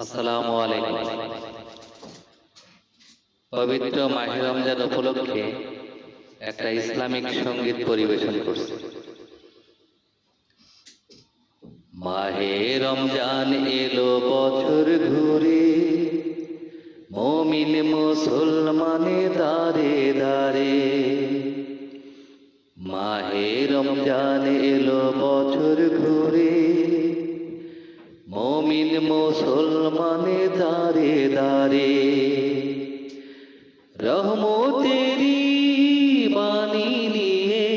আসসালামু আলাইকুম। পবিত্র মাহে রমজান উপলক্ষে একটা ইসলামিক সঙ্গীত পরিবেশন করছে। মাহে রমজান এলো বছর ঘুরে, মুমিন মুসলমানে দাঁড়ে দাঁড়ে। মাহে রমজান এলো বছর ঘুরে, মুমিন মুসলমানে দাঁড়ে দাঁড়ে। রহমতেরি বাণী নিয়ে,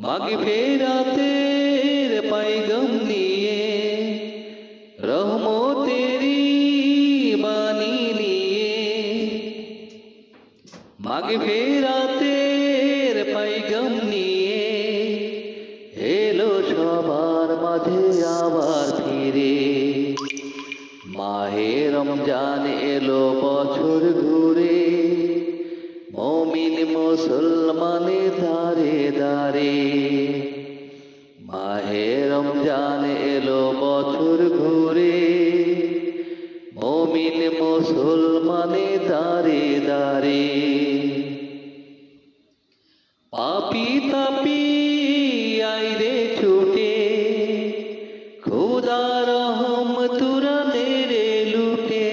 মাগফিরাতের পয়গাম নিয়ে, রহমতেরি বাণী নিয়ে, মাগফিরাতের পয়গাম নিয়ে এলো সবার মাঝে আবার ফিরে। মাহে রমজান এলো বছর ঘুরে, মুমিন মুসলমানে দাঁড়ে দাঁড়ে। মাহে রমজান এলো বছর ঘুরে, মুমিন মুসলমানে দাঁড়ে দাঁড়ে। পাপী তাপী আইরে ছুটে, খোদার রহমতুরা নেড়ে লুটে।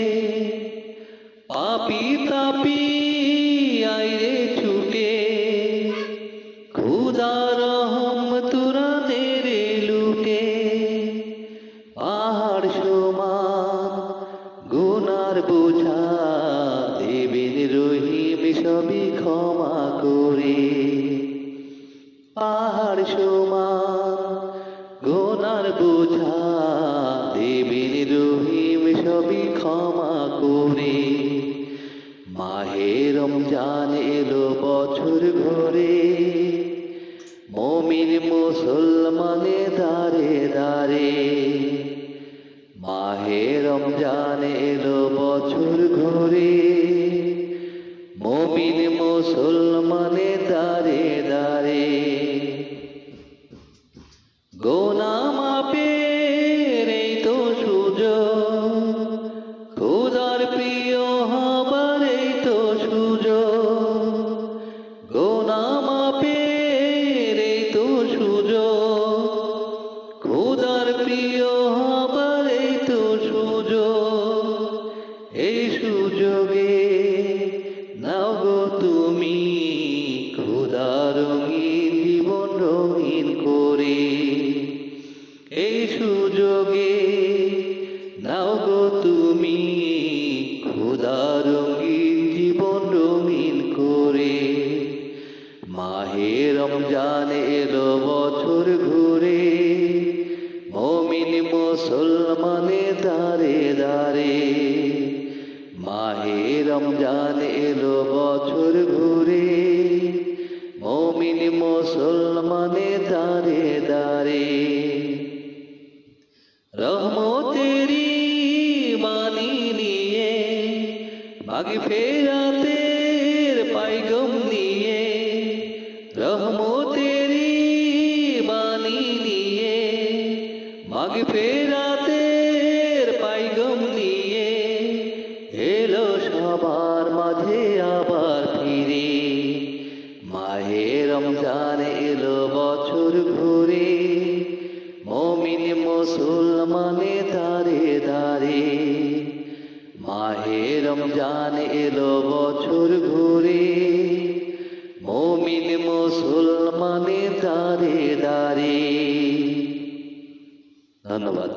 পাপী তাপী আইরে ছুটে, খোদার রহমতুরা নেড়ে লুটে। পাহাড় সমান গুনার বোঝা দেবেন রহিম সবই ক্ষমা করে। পাহাড় সমান গুনার বোঝা দেবেন রহিম সবই ক্ষমা করে। মাহে রমজান এলো বছর ঘুরে, মুমিন মুসলমানে দাঁড়ে দাঁড়ে। মাহে রমজান এলো বছর ঘুরে, মুমিন মুসলমানে দাঁড়ে দাঁড়ে। গুনাহ মাপের এই তো সুযোগ, খোদার প্রিয় হবার এই তো সুযোগ। গুনাহ মাপের এই তো সুযোগ, খোদার প্রিয় হবার এই তো সুযোগ। এই সুযোগে নাও গো তুমি খোদার রঙিন জীবন রঙিন করে। এই সুযোগে নাও গো তুমি খোদার রঙিন জীবন রঙিন করে। মাহে রমজান এলো বছর ঘুরে, মুমিন মুসলমানে দাঁড়ে দাঁড়ে। মাহে রমজান এলো বছর ঘুরে, মুমিন মুসলমানে দাঁড়ে দাঁড়ে। রহমতেরি বাণী নিয়ে, মাগফিরাতের পয়গাম নিয়ে, রহমতেরি বাণী নিয়ে, মাগফিরাতের পয়গাম নিয়ে এলো সবার মাঝে আবার ফিরে। মাহে রমজান এলো বছর ঘুরে, মুমিন মুসলমানে দাঁড়ে দাঁড়ে। মাহে রমজান এলো বছর ঘুরে, মুমিন মুসলমানে দাঁড়ে দাঁড়ে। ধন্যবাদ।